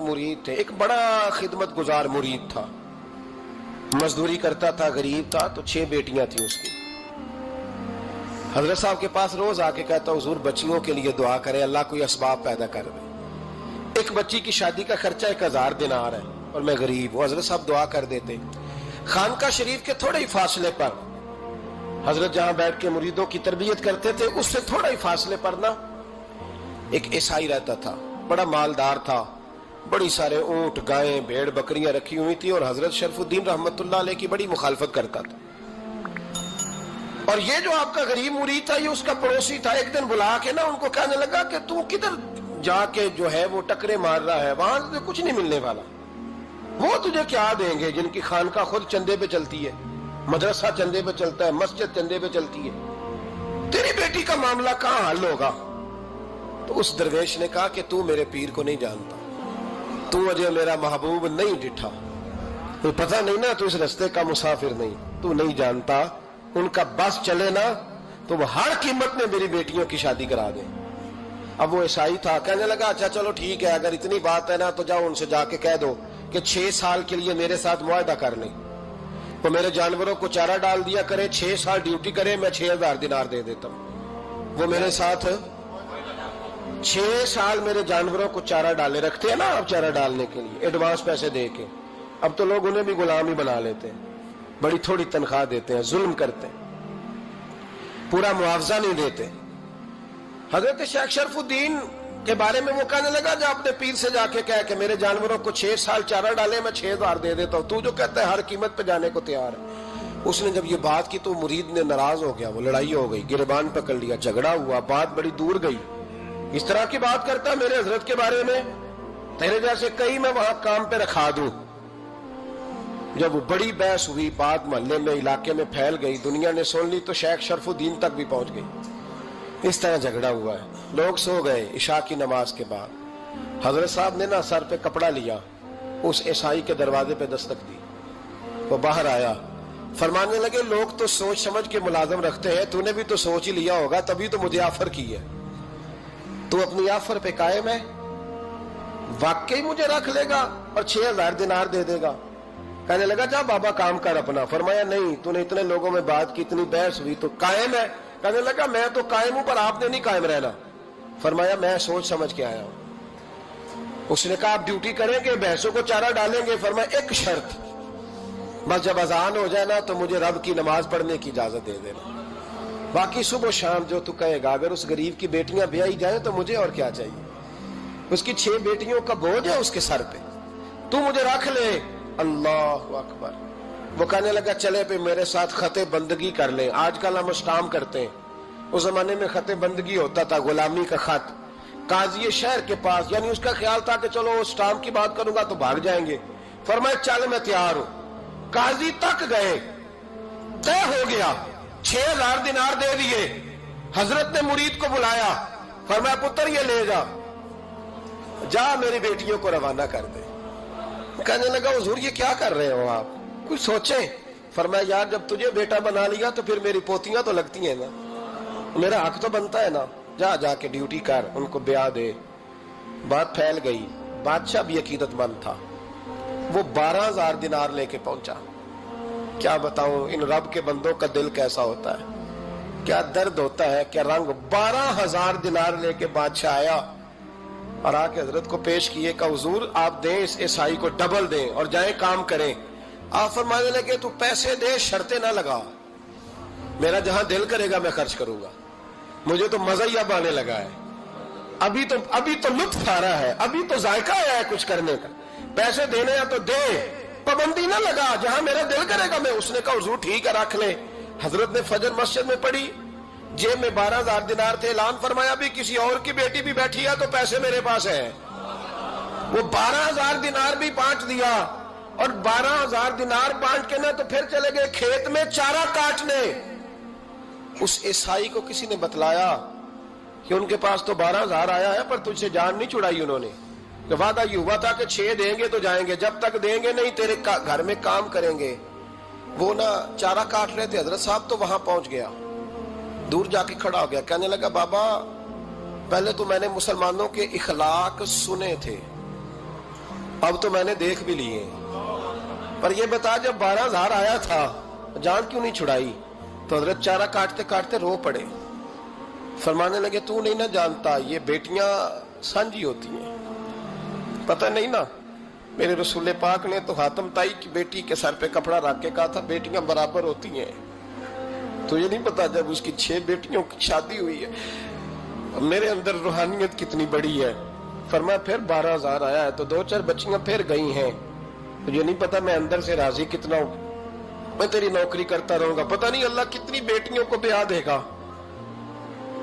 मुरीद थे, एक बड़ा खिदमत गुजार मुरीद था, मजदूरी करता था, गरीब था, तो 6 बेटियां थी उसकी। हजरत साहब के पास रोज आके कहता, हुजूर बच्चियों के लिए दुआ करें, अल्लाह कोई असबाब पैदा कर दे। एक बच्ची की शादी का खर्चा 1000 दिनार है और मैं गरीब हूं। हजरत साहब दुआ कर देते। खानका शरीफ के थोड़े ही फासले पर, हजरत जहां बैठ के मुरीदों की तरबियत करते थे, उससे थोड़ा ही फासले पर ना एक ईसाई रहता था, बड़ा मालदार था, बड़ी सारे ऊंट, गायें, भेड़, बकरियां रखी हुई थी, और हजरत शरफुद्दीन रहमतुल्लाह अलैह की बड़ी मुखालफत करता था। और ये जो आपका गरीब मुरीद था, ये उसका पड़ोसी था। एक दिन बुला के ना उनको कहने लगा कि तू किधर जाके जो है वो टकरे मार रहा है, वहां से कुछ नहीं मिलने वाला। वो तुझे क्या देंगे जिनकी खानका खुद चंदे पे चलती है, मदरसा चंदे पे चलता है, मस्जिद चंदे पे चलती है, तेरी बेटी का मामला कहां हल होगा? तो उस दरवेश ने कहा कि तू मेरे पीर को नहीं जानता, तू अजय मेरा महबूब नहीं डिठा, तो पता नहीं ना, तू इस रास्ते का मुसाफिर नहीं, तू नहीं जानता। उनका बस चले ना तो वो हर कीमत में मेरी बेटियों की शादी करा दे। अब वो ईसाई था, कहने लगा अच्छा चलो ठीक है, अगर इतनी बात है ना तो जाओ उनसे जाके कह दो कि 6 साल के लिए मेरे साथ मुआहदा कर लें, तो मेरे जानवरों को चारा डाल दिया करे, 6 साल ड्यूटी करे, मैं 6000 दिनार दे देता हूं। वो मेरे साथ 6 साल मेरे जानवरों को चारा डाले, रखते हैं ना आप चारा डालने के लिए एडवांस पैसे दे के। अब तो लोग उन्हें भी गुलाम ही बना लेते हैं, बड़ी थोड़ी तनख्वाह देते हैं, जुल्म करते हैं, पूरा मुआवजा नहीं देते। हजरत शेख शरफुद्दीन के बारे में वो कहने लगा, जब अपने पीर से जाके कह के मेरे जानवरों को 6 साल चारा डाले, मैं 6000 दे देता हूं, तू जो कहता है हर कीमत पे जाने को तैयार है। उसने जब ये बात की तो मुरीद ने नाराज हो गया, वो लड़ाई हो गई, गिरबान पकड़ लिया, झगड़ा हुआ, बात बड़ी दूर गई। इस तरह की बात करता मेरे हजरत के बारे में, तेरे जैसे कई मैं वहां काम पे रखा दूं। जब वो बड़ी बहस हुई, बात मोहल्ले में, इलाके में फैल गई, दुनिया ने सुन ली, तो शेख शरफुद्दीन तक भी पहुंच गई। इस तरह झगड़ा हुआ है। लोग सो गए इशा की नमाज के बाद। हजरत साहब ने ना सर पे कपड़ा लिया, उस ईसाई के दरवाजे पे दस्तक दी, वो बाहर आया, फरमाने लगे लोग तो सोच समझ के मुलाजम रखते हैं, तूने भी तो सोच ही लिया होगा, तभी तो मुझे ऑफर की है। तू अपनी ऑफर पे कायम है? वाकई मुझे रख लेगा और 6000 दिनार दे देगा? कहने लगा जा बाबा काम कर अपना। फरमाया नहीं, तूने इतने लोगों में बात की, इतनी बहस हुई, तो कायम है? कहने लगा मैं तो कायम हूं, पर आपने नहीं कायम रहना। फरमाया मैं सोच समझ के आया हूं। उसने कहा आप ड्यूटी करेंगे, भैंसों को चारा डालेंगे? फरमाया एक शर्त, बस जब अजान हो जाए ना तो मुझे रब की नमाज पढ़ने की इजाजत दे देना, बाकी सुबह शाम जो तू कहेगा। अगर उस गरीब की बेटियां ब्याही जाए तो मुझे और क्या चाहिए? उसकी 6 बेटियों का बोझ है उसके सर पे, तू मुझे रख ले। अल्लाह अकबर। वो कहने लगा चले पे मेरे साथ खते बंदगी कर ले। आजकल हम स्टाम्प करते हैं, उस जमाने में खते बंदगी होता था, गुलामी का खत, काजी शहर के पास, यानी उसका ख्याल था कि चलो स्टाम्प की बात करूंगा तो भाग जाएंगे। फरमाया चल मैं तैयार हूं। काजी तक गए, तय हो गया, 6000 दिनार दे दिए। हजरत ने मुरीद को बुलाया, फरमाया पुत्र ये ले जा मेरी बेटियों को रवाना कर दे। कहने लगा हुजूर ये क्या कर रहे हो आप, कुछ सोचे? फरमाया यार जब तुझे बेटा बना लिया तो फिर मेरी पोतियां तो लगती हैं ना, मेरा हक तो बनता है ना, जाके ड्यूटी कर, उनको ब्याह दे। बात फैल गई। बादशाह भी अकीदतमंद था, वो 12000 दिनार लेके पहुंचा। क्या बताऊं इन रब के बंदों का दिल कैसा होता है, क्या दर्द होता है, क्या रंग। 12000 दिनार लेके बादशाह आया और आके हजरत को पेश किए, का हुजूर आप दें इस ईसाई को डबल दें और जाए काम करें। आप फरमाने लगे तू पैसे दे, शर्तें ना लगा, मेरा जहां दिल करेगा मैं खर्च करूंगा, मुझे तो मजा ही अब आने लगा है, अभी तो लुत्फ आ रहा है, अभी तो जायका आया है कुछ करने का, पैसे देने हैं तो दे, पाबंदी ना लगा, जहां मेरा दिल करेगा मैं। उसने कहा हुजूर ठीक है रख ले। हजरत ने फजर मस्जिद में पढ़ी, जेब में 12000 दिनार थे, ऐलान फरमाया भी किसी और की बेटी भी बैठी है तो पैसे मेरे पास है। वो 12000 दिनार भी बांट दिया, और 12000 दिनार बांट के ना तो फिर चले गए खेत में चारा काटने। उस ईसाई को किसी ने बतलाया कि उनके पास तो 12000 आया है, पर तुझसे जान नहीं छुड़ाई उन्होंने। वादा ये हुआ था कि 6 देंगे तो जाएंगे, जब तक देंगे नहीं तेरे घर में काम करेंगे। वो ना चारा काट रहे थे, हजरत साहब तो वहां पहुंच गया, दूर जाके खड़ा हो गया, कहने लगा बाबा पहले तो मैंने मुसलमानों के इखलाक सुने थे, अब तो मैंने देख भी लिए, पर ये बता जब 12,000 आया था जान क्यों नहीं छुड़ाई? तो हजरत चारा काटते काटते रो पड़े, फरमाने लगे तू नहीं ना जानता, ये बेटियां सांझी होती हैं, पता नहीं ना। मेरे रसूल पाक ने तो हातम ताई की बेटी के सर पे कपड़ा रख के कहा था बेटियां बराबर होती हैं। तो ये नहीं पता जब उसकी 6 बेटियों की शादी हुई है, मेरे अंदर रूहानियत कितनी बड़ी है। फरमाया फिर 12,000 आया है तो 2-4 बच्चियां फिर गई हैं, तो ये नहीं पता मैं अंदर से राजी कितना हूं, मैं तेरी नौकरी करता रहूंगा, पता नहीं अल्लाह कितनी बेटियों को ब्याह देगा।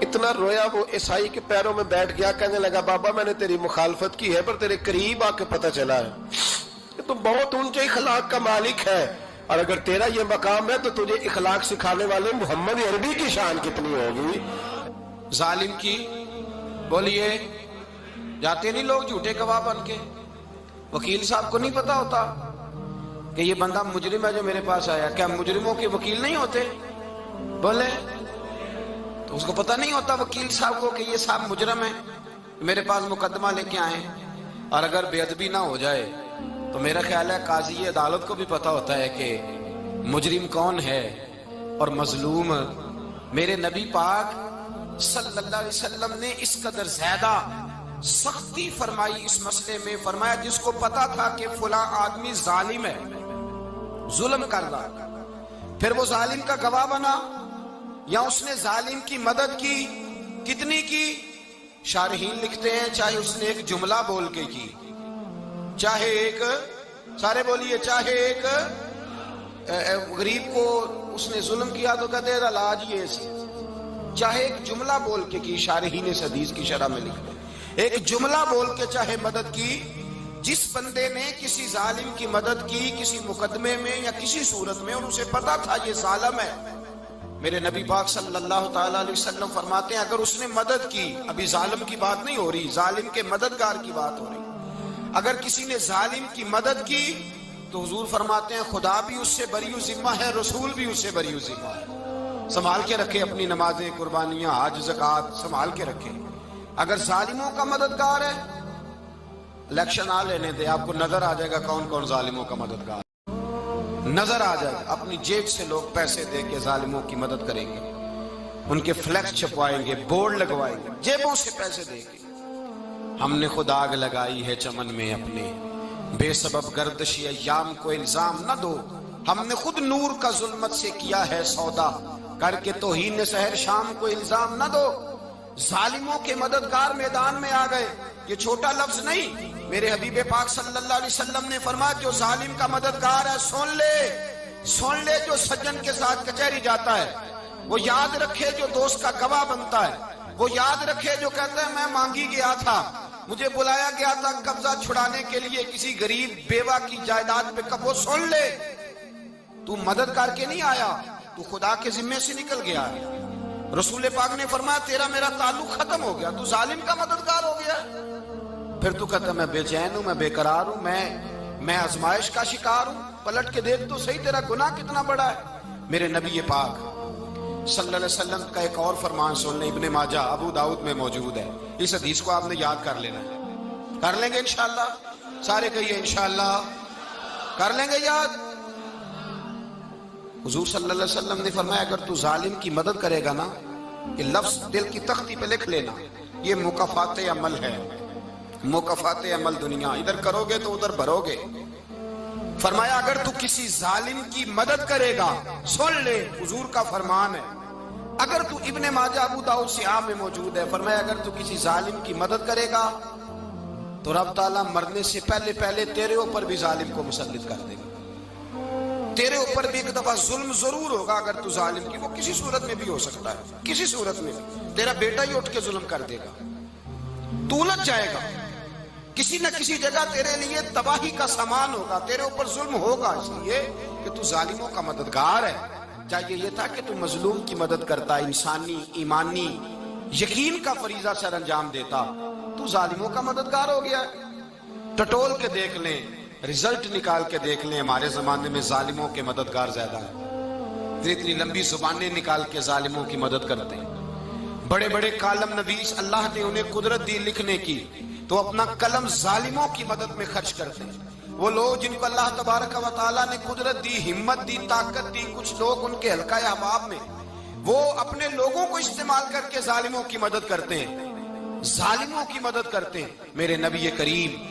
इतना रोया वो ईसाई के पैरों में बैठ गया, कहने लगा बाबा मैंने तेरी मुखालफत की है पर तेरे करीब आके पता चला है कि तू बहुत ऊंचे इखलाक का मालिक है, और अगर तेरा ये मकाम है तो तुझे इखलाक सिखाने वाले मोहम्मद अरबी की शान कितनी होगी। जालिम की बोलिए, जाते नहीं लोग झूठे गवाह बन के, वकील साहब को नहीं पता होता कि ये बंदा मुजरिम है जो मेरे पास आया। क्या मुजरिमों के वकील नहीं होते? बोले तो उसको पता नहीं होता वकील साहब को कि ये साहब मुजरिम है, मेरे पास मुकदमा लेके आए। और अगर बेअदबी ना हो जाए तो मेरा ख्याल है काजी अदालत को भी पता होता है कि मुजरिम कौन है और मजलूम। मेरे नबी पाक सल्लल्लाहु अलैहि वसल्लम ने इस कदर ज्यादा सख्ती फरमाई इस मसले में, फरमाया जिसको पता था कि फला आदमी जालिम है, जुल्म कर रहा, फिर वो जालिम का गवाह बना या उसने जालिम की मदद की, कितनी की? शारहीन लिखते हैं चाहे उसने एक जुमला बोल के की, चाहे एक, सारे बोलिए, चाहे एक गरीब को उसने जुल्म किया तो कहते हैं इलाज ये, चाहे एक जुमला बोल के की, शारहीन इस हदीस की शरह में लिखते हैं एक जुमला बोल के चाहे मदद की। जिस बंदे ने किसी जालिम की मदद की किसी मुकदमे में या किसी सूरत में और उसे पता था ये जालिम है, मेरे नबी पाक सल्लल्लाहु ताला अलैहि वसल्लम फरमाते हैं अगर उसने मदद की, अभी जालिम की बात नहीं हो रही, जालिम के मददगार की बात हो रही, अगर किसी ने जालिम की मदद की तो हुजूर फरमाते हैं खुदा भी उससे बरीउ जिम्मा है, रसूल भी उससे बरीउ जिम्मा है। संभाल के रखे अपनी नमाजें, कुर्बानियां, हज, ज़कात संभाल के रखे। अगर जालिमों का मददगार है, इलेक्शन आ लेने दे, आपको नजर आ जाएगा कौन कौन जालिमों का मददगार, नजर आ जाएगा। अपनी जेब से लोग पैसे दे के जालिमों की मदद करेंगे, उनके फ्लैक्स छपवाएंगे, बोर्ड लगवाएंगे, जेबों से पैसे देंगे। हमने खुद आग लगाई है चमन में अपने, बेसबब गर्दिश अय्याम को इल्जाम न दो, हमने खुद नूर का जुल्मत से किया है सौदा, करके तौहीन सहर शाम को इल्जाम न दो। जालिमों के मददगार मैदान में आ गए, ये छोटा लफ्ज नहीं, मेरे हबीब पाक सल्लल्लाहु अलैहि वसल्लम ने फरमाया जो जालिम का मददगार है सुन ले, जो सज्जन के साथ कचहरी जाता है वो याद रखे, जो दोस्त का गवाह बनता है वो याद रखे, जो कहता है मैं मांगी गया था, मुझे बुलाया गया था कब्जा छुड़ाने के लिए किसी गरीब बेवा की जायदाद पे, कब वो सुन ले, तू मदद करके नहीं आया, तू खुदा के जिम्मे से निकल गया है। रसूल पाक ने फरमाया तेरा मेरा ताल्लुक खत्म हो गया, तू जालिम का मददगार हो गया। फिर तू कहता मैं बेचैन हूं, मैं बेकरार हूं, मैं आजमाइश का शिकार हूं, पलट के देख तो सही तेरा गुनाह कितना बड़ा है। मेरे नबी पाक सल्लल्लाहु अलैहि वसल्लम का एक और फरमान सुन ले, इब्ने माजा अबू दाऊद में मौजूद है, इस हदीस को आपने याद कर लेना है, कर लेंगे इंशाअल्लाह, सारे कहिए इंशाअल्लाह, कर लेंगे याद। हुजूर सल्लल्लाहु अलैहि वसल्लम ने फरमाया अगर तू जालिम की मदद करेगा ना, ये लफ्ज दिल की तख्ती पे लिख लेना, ये मुकाफाते अमल है, मुकाफाते अमल दुनिया, इधर करोगे तो उधर भरोगे। फरमाया अगर तू किसी जालिम की मदद करेगा, सुन ले हुजूर का फरमान है, अगर तू इब्ने माजा अबू दाऊद सियाह में मौजूद है, फरमाया अगर तू किसी जालिम की मदद करेगा तो रब ताला मरने से पहले पहले तेरे ऊपर भी जालिम को मुसल्लित कर देगा, तेरे ऊपर भी एक दफा जुल्म जरूर होगा अगर तू जालिम की, वो किसी सूरत में भी हो सकता है, किसी सूरत में भी तेरा बेटा ही उठ के जुल्म कर देगा, तू उलझ जाएगा, किसी न किसी जगह तेरे लिए तबाही का सामान होगा, तेरे ऊपर जुल्म होगा, इसलिए कि तू जालिमों का मददगार है। चाहिए ये था कि तू मजलूम की मदद करता, इंसानी ईमानी यकीन का फरीजा सर अंजाम देता, तू जालिमों का मददगार हो गया। टटोल के देख लें, रिजल्ट निकाल के देख लें, हमारे जमाने में जालिमों के मददगार ज्यादा है, इतनी लंबी जुबानें निकाल के जालिमों की मदद करते हैं, बड़े बड़े कालम नवीस अल्लाह ने उन्हें कुदरत दी लिखने की, تو اپنا قلم ظالموں کی مدد میں خرچ کرتے ہیں. وہ لوگ جن کو اللہ تبارک و تعالیٰ نے قدرت دی، ہمت دی، طاقت دی، کچھ لوگ ان کے حلقہ احباب میں وہ اپنے لوگوں کو استعمال کر کے ظالموں کی مدد کرتے ہیں، ظالموں کی مدد کرتے ہیں. میرے نبی کریم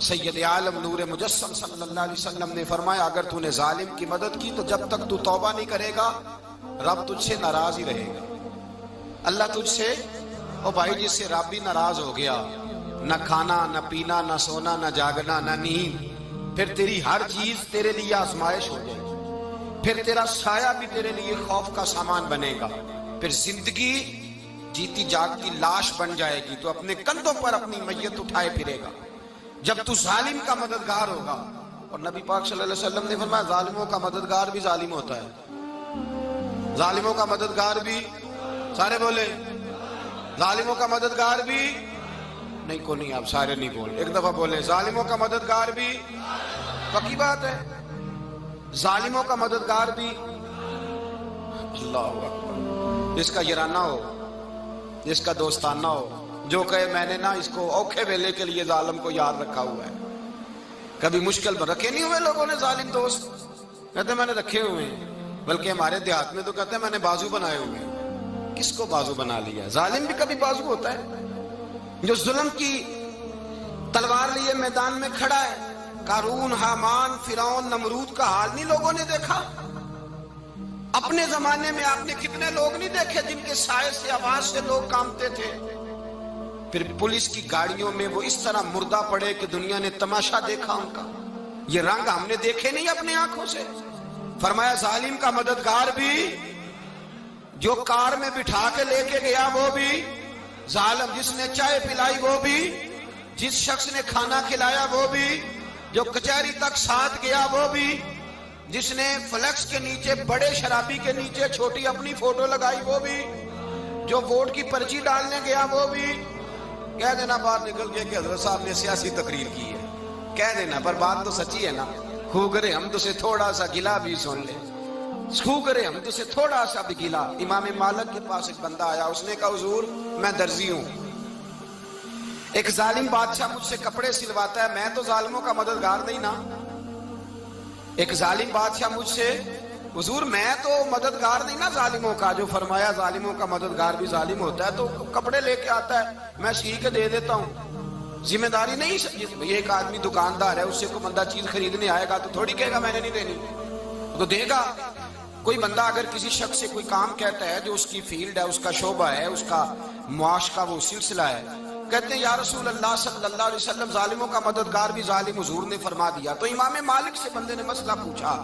سید عالم نور مجسم صلی اللہ علیہ وسلم نے فرمایا اگر تو نے ظالم کی مدد کی تو جب تک تو توبہ نہیں کرے گا رب تجھ سے ناراض ہی رہے گا. اللہ تجھ سے، او بھائی جس سے رب بھی ناراض ہو گیا، نہ کھانا نہ پینا نہ سونا نہ جاگنا نہ نیند، پھر تیری ہر چیز تیرے لیے آزمائش ہو جائے گی، پھر تیرا سایہ بھی تیرے لیے خوف کا سامان بنے گا، پھر زندگی جیتی جاگتی لاش بن جائے گی، تو اپنے کندھوں پر اپنی میت اٹھائے پھرے گا جب تو ظالم کا مددگار ہوگا. اور نبی پاک صلی اللہ علیہ وسلم نے فرمایا ظالموں کا مددگار بھی ظالم ہوتا ہے. ظالموں کا مددگار بھی، سارے بولے ظالموں کا مددگار بھی نہیں، کو نہیں، آپ سارے نہیں بولے، ایک دفعہ بولے ظالموں کا مددگار بھی. پکی بات ہے، ظالموں کا مددگار بھی. اللہ اکبر. جس کا یارانہ ہو، جس کا دوستانہ ہو، جو کہے میں نے نا اس کو اوکھے ویلے کے لیے ظالم کو یاد رکھا ہوا ہے. کبھی مشکل میں رکھے نہیں ہوئے لوگوں نے ظالم دوست؟ کہتے میں نے رکھے ہوئے ہیں، بلکہ ہمارے دیہات میں تو کہتے ہیں میں نے بازو بنائے ہوئے ہیں. کس کو بازو بنا لیا؟ ظالم بھی کبھی بازو ہوتا ہے. جو ظلم کی تلوار لیے میدان میں کھڑا ہے، قارون، حامان، فرعون، نمرود کا حال نہیں لوگوں نے دیکھا؟ اپنے زمانے میں آپ نے کتنے لوگ نہیں دیکھے جن کے سائے سے، آواز سے لوگ کانپتے تھے؟ پھر پولیس کی گاڑیوں میں وہ اس طرح مردہ پڑے کہ دنیا نے تماشا دیکھا ان کا. یہ رنگ ہم نے دیکھے نہیں اپنے آنکھوں سے. فرمایا ظالم کا مددگار بھی، جو کار میں بٹھا کے لے کے گیا وہ بھی ظالم، جس نے چائے پلائی وہ بھی، جس شخص نے کھانا کھلایا وہ بھی، جو کچہری تک ساتھ گیا وہ بھی، جس نے فلیکس کے نیچے، بڑے شرابی کے نیچے چھوٹی اپنی فوٹو لگائی وہ بھی، جو ووٹ کی پرچی ڈالنے گیا وہ بھی. کہہ دینا باہر نکل کے کہ حضرت صاحب نے سیاسی تقریر کی ہے، کہہ دینا، پر بات تو سچی ہے نا. خو کرے ہم تو سے تھوڑا سا گلا بھی سن لے، خو کرے ہم تو سے تھوڑا سا بھی گلا. امام مالک کے پاس ایک بندہ آیا، اس نے کہا حضور میں درزی ہوں، ایک ظالم بادشاہ مجھ سے کپڑے سلواتا ہے، میں تو ظالموں کا مددگار نہیں نا. ایک ظالم بادشاہ مجھ سے، حضور میں تو مددگار نہیں نا ظالموں کا. جو فرمایا ظالموں کا مددگار بھی ظالم ہوتا ہے، تو کپڑے لے کے آتا ہے میں سی کے دے دیتا ہوں، ذمہ داری نہیں. ایک آدمی دکاندار ہے، اس سے کوئی بندہ چیز خریدنے آئے گا تو تھوڑی کہے گا میں نے نہیں دینی، تو دے گا. کوئی بندہ اگر کسی شخص سے کوئی کام کہتا ہے جو اس کی فیلڈ ہے، اس کا شعبہ ہے، اس کا معاش کا وہ سلسلہ ہے، کہتے ہیں یا رسول اللہ صلی اللہ علیہ وسلم ظالموں کا مددگار بھی ظالم، حضور نے فرما دیا. تو امام مالک سے بندے نے مسئلہ پوچھا،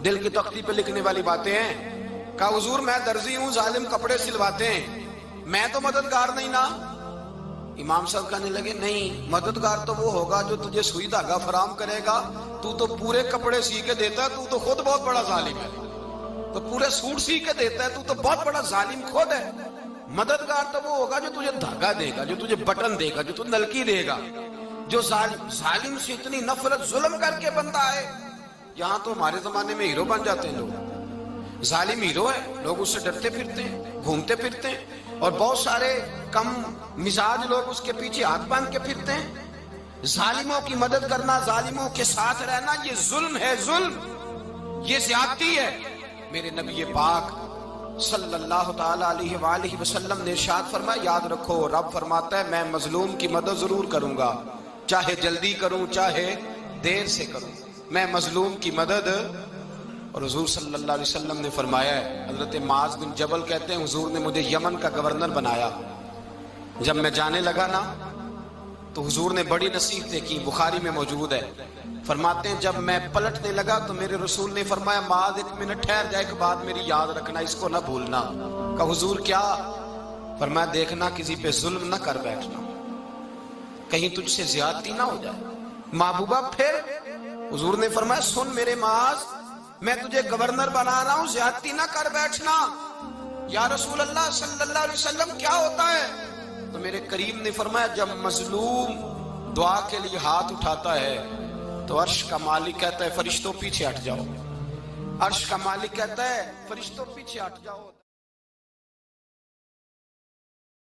دل کی تختی پہ لکھنے والی باتیں ہیں. کہا حضور میں درزی ہوں، ظالم کپڑے سلواتے ہیں، میں تو مددگار نہیں نا. امام صاحب کہنے لگے نہیں، مددگار تو وہ ہوگا جو تجھے سوئی دھاگا فراہم کرے گا. تو پورے کپڑے سی کے دیتا ہے، تو خود بہت بڑا ظالم ہے. تو پورے سوٹ سی کے دیتا ہے، تو بہت بڑا ظالم خود ہے. مددگار تو وہ ہوگا جو تجھے دھاگا دے گا، جو تجھے بٹن دے گا، جو تجھے نلکی دے گا. جو ظالم سے اتنی نفرت ظلم کر کے بندہ ہے. یہاں تو ہمارے زمانے میں ہیرو بن جاتے ہیں لوگ، ظالم ہیرو ہے، لوگ اس سے ڈرتے پھرتے ہیں، گھومتے پھرتے ہیں، اور بہت سارے کم مزاج لوگ اس کے پیچھے ہاتھ باندھ کے پھرتے ہیں. ظالموں کی مدد کرنا، ظالموں کے ساتھ رہنا، یہ ظلم ہے، ظلم، یہ زیادتی ہے. میرے نبی پاک صلی اللہ تعالی علیہ وآلہ وسلم نے ارشاد فرمایا یاد رکھو، رب فرماتا ہے میں مظلوم کی مدد ضرور کروں گا، چاہے جلدی کروں چاہے دیر سے کروں، میں مظلوم کی مدد. اور حضور صلی اللہ علیہ وسلم نے فرمایا ہے، حضرت معاذ بن جبل کہتے ہیں حضور نے مجھے یمن کا گورنر بنایا. جب میں جانے لگا نا تو حضور نے بڑی نصیحتیں کی، بخاری میں موجود ہے. فرماتے ہیں جب میں پلٹنے لگا تو میرے رسول نے فرمایا معاذ ایک منٹ ٹھہر جا، ایک بات میری یاد رکھنا، اس کو نہ بھولنا. کہا حضور کیا؟ فرمایا دیکھنا کسی پہ ظلم نہ کر بیٹھنا، کہیں تجھ سے زیادتی نہ ہو جائے. محبوبہ پھر حضور نے فرمایا سن میرے معاذ، میں تجھے گورنر بنا رہا ہوں، زیادتی نہ کر بیٹھنا. یا رسول اللہ صلی اللہ علیہ وسلم کیا ہوتا ہے؟ تو میرے کریم نے فرمایا جب مظلوم دعا کے لیے ہاتھ اٹھاتا ہے تو عرش کا مالک کہتا ہے فرشتوں پیچھے ہٹ جاؤ. عرش کا مالک کہتا ہے فرشتوں پیچھے ہٹ جاؤ.